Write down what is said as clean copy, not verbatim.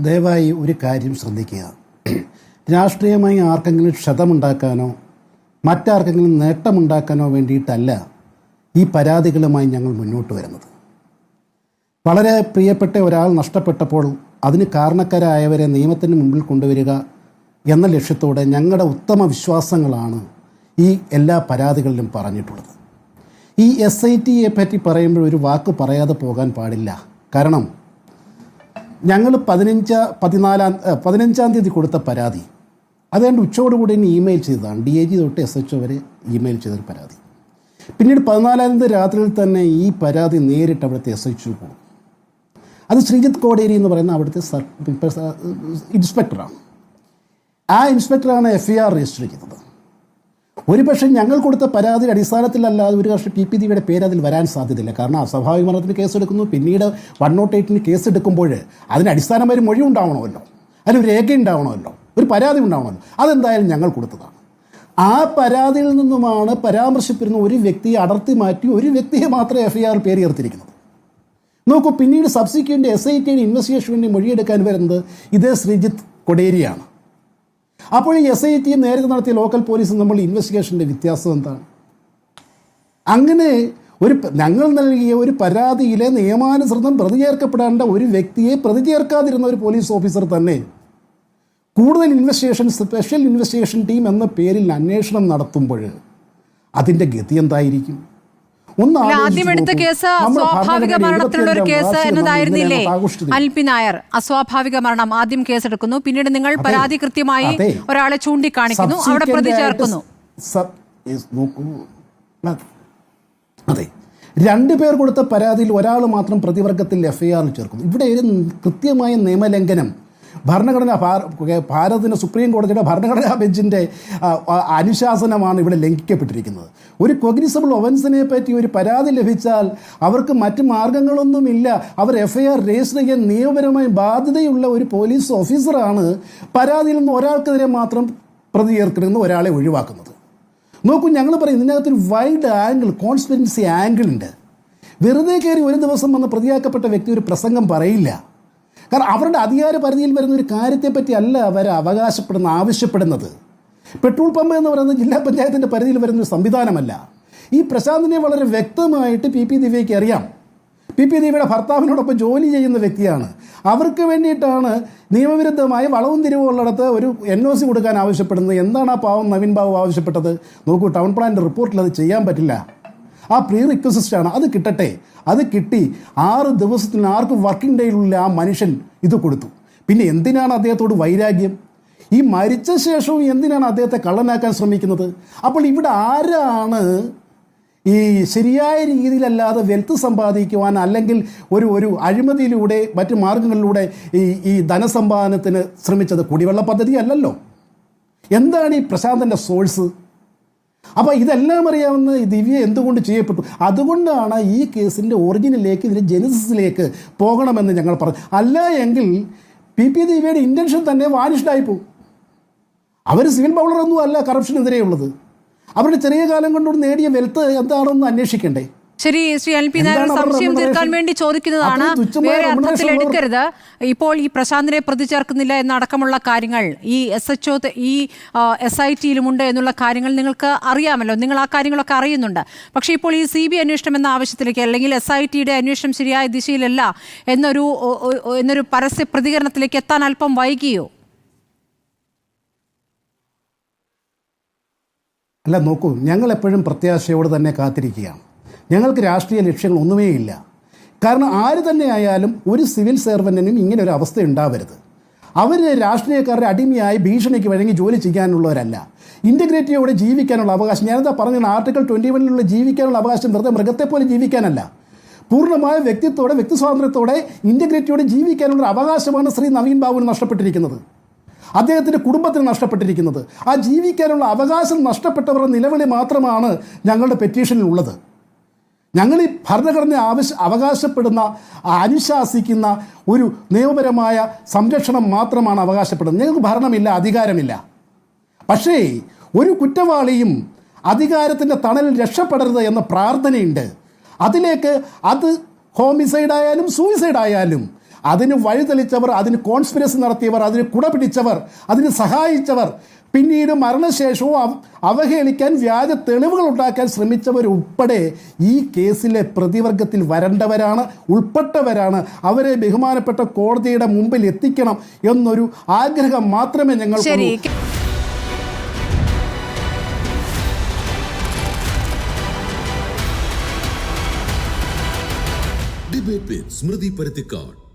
ദയവായി ഒരു കാര്യം ശ്രദ്ധിക്കുക. രാഷ്ട്രീയമായി ആർക്കെങ്കിലും ക്ഷതമുണ്ടാക്കാനോ മറ്റാർക്കെങ്കിലും നേട്ടമുണ്ടാക്കാനോ വേണ്ടിയിട്ടല്ല ഈ പരാതികളുമായി ഞങ്ങൾ മുന്നോട്ട് വരുന്നത്. വളരെ പ്രിയപ്പെട്ട ഒരാൾ നഷ്ടപ്പെട്ടപ്പോൾ അതിന് കാരണക്കാരായവരെ നിയമത്തിന് മുമ്പിൽ കൊണ്ടുവരിക എന്ന ലക്ഷ്യത്തോടെ ഞങ്ങളുടെ ഉത്തമ വിശ്വാസങ്ങളാണ് ഈ എല്ലാ പരാതികളിലും പറഞ്ഞിട്ടുള്ളത്. ഈ SITയെ പറ്റി പറയുമ്പോൾ ഒരു വാക്ക് പറയാതെ പോകാൻ പാടില്ല. കാരണം ഞങ്ങൾ 15-ാം തീയതി കൊടുത്ത പരാതി അതുകൊണ്ട് ഉച്ചയോടുകൂടി തന്നെ ഇമെയിൽ ചെയ്തതാണ്. DIG തൊട്ട് SHO വരെ ഇമെയിൽ ചെയ്തൊരു പരാതി. പിന്നീട് 14-ാം തീയതി രാത്രിയിൽ തന്നെ ഈ പരാതി നേരിട്ട് അവിടുത്തെ SHO പോകും. അത് ശ്രീജിത്ത് കോടേരി എന്ന് പറയുന്ന അവിടുത്തെ ഇൻസ്പെക്ടറാണ്. ആ ഇൻസ്പെക്ടറാണ് FIR രജിസ്റ്റർ ചെയ്തത്. ഒരുപക്ഷെ ഞങ്ങൾ കൊടുത്ത പരാതിയുടെ അടിസ്ഥാനത്തിലല്ലാതെ ഒരു പക്ഷേ PPDയുടെ പേര് അതിൽ വരാൻ സാധ്യതയില്ല. കാരണം അസ്വാഭാവിക മരണത്തിന് കേസെടുക്കുന്നു, പിന്നീട് 108-ന് കേസെടുക്കുമ്പോൾ അതിന് അടിസ്ഥാനമായ മൊഴി ഉണ്ടാവണമല്ലോ, അതിലൊരു രേഖ ഉണ്ടാവണമല്ലോ, ഒരു പരാതി ഉണ്ടാവണമല്ലോ. അതെന്തായാലും ഞങ്ങൾ കൊടുത്തതാണ്. ആ പരാതിയിൽ നിന്നുമാണ് പരാമർശിപ്പിരുന്ന ഒരു വ്യക്തിയെ അടർത്തി മാറ്റി ഒരു വ്യക്തിയെ മാത്രമേ FIR പേര് ചേർത്തിരിക്കുന്നത്. നോക്കൂ, പിന്നീട് സബ്സിക്വൻ്റ് SITയുടെ ഇൻവെസ്റ്റിഗേഷന് വേണ്ടി മൊഴിയെടുക്കാൻ വരുന്നത് ഇതേ ശ്രീജിത്ത് കൊടേരിയാണ്. അപ്പോൾ ഈ SIT നേരത്തെ നടത്തിയ ലോക്കൽ പോലീസും നമ്മൾ ഇൻവെസ്റ്റിഗേഷൻ്റെ വ്യത്യാസം എന്താണ്? അങ്ങനെ ഞങ്ങൾ നൽകിയ ഒരു പരാതിയിലെ നിയമാനുസൃതം പ്രതി ചേർക്കപ്പെടേണ്ട ഒരു വ്യക്തിയെ പ്രതി ചേർക്കാതിരുന്ന ഒരു പോലീസ് ഓഫീസർ തന്നെ കൂടുതൽ ഇൻവെസ്റ്റിഗേഷൻ സ്പെഷ്യൽ ഇൻവെസ്റ്റിഗേഷൻ ടീം എന്ന പേരിൽ അന്വേഷണം നടത്തുമ്പോൾ അതിൻ്റെ ഗതി എന്തായിരിക്കും? ആദ്യം എടുത്ത കേസ് അസ്വാഭാവിക മരണത്തിലുള്ള ഒരു കേസ് എന്നതായിരുന്നില്ലേ അൽപി നായർ? അസ്വാഭാവിക മരണം ആദ്യം കേസെടുക്കുന്നു, പിന്നീട് നിങ്ങൾ പരാതി കൃത്യമായി ഒരാളെ ചൂണ്ടിക്കാണിക്കുന്നു, അവിടെ പ്രതി ചേർക്കുന്നു. അതെ, 2 പേർ കൊടുത്ത പരാതിയിൽ ഒരാൾ മാത്രം പ്രതിവർഗത്തിൽ FIR ചേർക്കുന്നു. ഇവിടെ ഒരു കൃത്യമായ നിയമലംഘനം ഭാരതത്തിൻ്റെ സുപ്രീം കോടതിയുടെ ഭരണഘടനാ ബെഞ്ചിൻ്റെ അനുശാസനമാണ് ഇവിടെ ലംഘിക്കപ്പെട്ടിരിക്കുന്നത്. ഒരു കൊഗ്നിസബിൾ ഒഫൻസിനെ പറ്റി ഒരു പരാതി ലഭിച്ചാൽ അവർക്ക് മറ്റ് മാർഗങ്ങളൊന്നുമില്ല. അവർ FIR രജിസ്റ്റർ ചെയ്യാൻ നിയമപരമായി ബാധ്യതയുള്ള ഒരു പോലീസ് ഓഫീസറാണ് പരാതിയിൽ നിന്ന് ഒരാൾക്കെതിരെ മാത്രം പ്രതി ചേർക്കണമെന്ന് ഒരാളെ ഒഴിവാക്കുന്നത്. നോക്കൂ, ഞങ്ങൾ പറയും ഇതിനകത്തൊരു വൈഡ് ആംഗിൾ, കോൺസ്പിറൻസി ആംഗിൾ ഉണ്ട്. വെറുതെ കയറി ഒരു ദിവസം വന്ന് പ്രതിയാക്കപ്പെട്ട വ്യക്തി ഒരു പ്രസംഗം പറയില്ല. കാരണം അവരുടെ അധികാര പരിധിയിൽ വരുന്ന ഒരു കാര്യത്തെപ്പറ്റി അല്ല അവർ ആവശ്യപ്പെടുന്നത്. പെട്രോൾ പമ്പ് എന്ന് പറയുന്നത് ജില്ലാ പഞ്ചായത്തിൻ്റെ പരിധിയിൽ വരുന്നൊരു സംവിധാനമല്ല. ഈ പ്രശാന്തിനെ വളരെ വ്യക്തമായിട്ട് PP ദിവ്യയ്ക്ക് അറിയാം. PP ദിവ്യയുടെ ഭർത്താവിനോടൊപ്പം ജോലി ചെയ്യുന്ന വ്യക്തിയാണ്. അവർക്ക് വേണ്ടിയിട്ടാണ് നിയമവിരുദ്ധമായി വളവും തിരിവും ഉള്ളിടത്ത് ഒരു NOC കൊടുക്കാൻ ആവശ്യപ്പെടുന്നത്. എന്താണ് ആ പാവം നവീൻ ബാബു ആവശ്യപ്പെട്ടത്? നോക്കൂ, ടൗൺ പ്ലാനിൻ്റെ റിപ്പോർട്ടിൽ അത് ചെയ്യാൻ പറ്റില്ല. ആ പ്രീ റിക്വസിസ്റ്റാണ്, അത് കിട്ടട്ടെ. അത് കിട്ടി 6 ദിവസത്തിന് ആർക്ക് വർക്കിംഗ് ഡേയിലുള്ള ആ മനുഷ്യൻ ഇത് കൊടുത്തു. പിന്നെ എന്തിനാണ് അദ്ദേഹത്തോട് വൈരാഗ്യം? ഈ മരിച്ച ശേഷവും എന്തിനാണ് അദ്ദേഹത്തെ കള്ളനാക്കാൻ ശ്രമിക്കുന്നത്? അപ്പോൾ ഇവിടെ ആരാണ് ഈ ശരിയായ രീതിയിലല്ലാതെ വെൽത്ത് സമ്പാദിക്കുവാൻ അല്ലെങ്കിൽ ഒരു അഴിമതിയിലൂടെ മറ്റു മാർഗങ്ങളിലൂടെ ഈ ധനസമ്പാദനത്തിന് ശ്രമിച്ചത്? കുടിവെള്ള പദ്ധതി അല്ലല്ലോ. എന്താണ് ഈ പ്രശാന്തൻ്റെ സോഴ്സ്? അപ്പോൾ ഇതെല്ലാം അറിയാവുന്ന ദിവ്യ എന്തുകൊണ്ട് ചെയ്യപ്പെട്ടു? അതുകൊണ്ടാണ് ഈ കേസിൻ്റെ ഒറിജിനിലേക്ക്, ഇതിൻ്റെ ജെനസിസിലേക്ക് പോകണമെന്ന് ഞങ്ങൾ പറഞ്ഞു. അല്ല എങ്കിൽ PP ദിവ്യയുടെ ഇൻറ്റൻഷൻ തന്നെ വാനിഷ്ഡായി പോകും. അവർ സിവിൽ ബൗളറൊന്നും അല്ല കറപ്ഷനെതിരെയുള്ളത്. അവരുടെ ചെറിയ കാലം കൊണ്ട് നേടിയ വെൽത്ത് എന്താണെന്ന് അന്വേഷിക്കണ്ടേ? ശരി, ശ്രീ അൽപി നായർ, സംശയം തീർക്കാൻ വേണ്ടി ചോദിക്കുന്നതാണ്, വേറെ അർത്ഥത്തിൽ എടുക്കരുത്. ഇപ്പോൾ ഈ പ്രശാന്തിനെ പ്രതി ചേർക്കുന്നില്ല എന്നടക്കമുള്ള കാര്യങ്ങൾ ഈ SHO ഈ SITയിലുമുണ്ട് എന്നുള്ള കാര്യങ്ങൾ നിങ്ങൾക്ക് അറിയാമല്ലോ, നിങ്ങൾ ആ കാര്യങ്ങളൊക്കെ അറിയുന്നുണ്ട്. പക്ഷേ ഇപ്പോൾ ഈ CBI അന്വേഷണം എന്ന ആവശ്യത്തിലേക്ക് അല്ലെങ്കിൽ SITയുടെ അന്വേഷണം ശരിയായ ദിശയിലല്ല എന്നൊരു പരസ്യ പ്രതികരണത്തിലേക്ക് എത്താൻ അല്പം വൈകിയോ? അല്ല, നോക്കൂ, ഞങ്ങൾ എപ്പോഴും പ്രത്യാശയോട് തന്നെ കാത്തിരിക്കുകയാണ്. ഞങ്ങൾക്ക് രാഷ്ട്രീയ ലക്ഷ്യങ്ങൾ ഒന്നുമേ ഇല്ല. കാരണം ആര് തന്നെ ആയാലും ഒരു സിവിൽ സർവൻറ്റിനും ഇങ്ങനെ ഒരു അവസ്ഥ ഉണ്ടാവരുത്. അവർ രാഷ്ട്രീയക്കാരുടെ അടിമയായി ഭീഷണിക്ക് വഴങ്ങി ജോലി ചെയ്യാനുള്ളവരല്ല. ഇൻറ്റഗ്രിറ്റിയോടെ ജീവിക്കാനുള്ള അവകാശം, ഞാനെന്താ പറഞ്ഞത്, ആർട്ടിക്കിൾ 21 ജീവിക്കാനുള്ള അവകാശം വെറുതെ മൃഗത്തെ പോലെ ജീവിക്കാനല്ല, പൂർണ്ണമായ വ്യക്തിത്വത്തോടെ, വ്യക്തിസ്വാതന്ത്ര്യത്തോടെ, ഇൻറ്റഗ്രിറ്റിയോടെ ജീവിക്കാനുള്ള അവകാശമാണ് ശ്രീ നവീൻ ബാബുവിന് നഷ്ടപ്പെട്ടിരിക്കുന്നത്, അദ്ദേഹത്തിൻ്റെ കുടുംബത്തിന് നഷ്ടപ്പെട്ടിരിക്കുന്നത്. ആ ജീവിക്കാനുള്ള അവകാശം നഷ്ടപ്പെട്ടവരുടെ നിലവിളി മാത്രമാണ് ഞങ്ങളുടെ പെറ്റീഷനിലുള്ളത്. ഞങ്ങൾ ഈ ഭരണഘടന അവകാശപ്പെടുന്ന, അനുശാസിക്കുന്ന ഒരു നിയമപരമായ സംരക്ഷണം മാത്രമാണ് അവകാശപ്പെടുന്നത്. ഞങ്ങൾക്ക് ഭരണമില്ല, അധികാരമില്ല. പക്ഷേ ഒരു കുറ്റവാളിയും അധികാരത്തിൻ്റെ തണലിൽ രക്ഷപ്പെടരുത് എന്ന പ്രാർത്ഥനയുണ്ട്. അതിലേക്ക് അത് ഹോമിസൈഡ് ആയാലും സൂയിസൈഡ് ആയാലും അതിന് വഴിതെളിച്ചവർ, അതിന് കോൺസ്പിരസി നടത്തിയവർ, അതിന് കുട പിടിച്ചവർ, അതിന് സഹായിച്ചവർ, പിന്നീട് മരണശേഷവും അവഹേളിക്കാൻ വ്യാജ തെളിവുകൾ ഉണ്ടാക്കാൻ ശ്രമിച്ചവരുൾപ്പെടെ ഈ കേസിലെ പ്രതിവർഗത്തിൽ വരേണ്ടവരാണ്, ഉൾപ്പെട്ടവരാണ്. അവരെ ബഹുമാനപ്പെട്ട കോടതിയുടെ മുമ്പിൽ എത്തിക്കണം എന്നൊരു ആഗ്രഹം മാത്രമേ ഞങ്ങൾക്കുള്ളൂ. ഡിബേറ്റ് വിത്ത് സ്മൃതി പരുത്തിക്കാട്.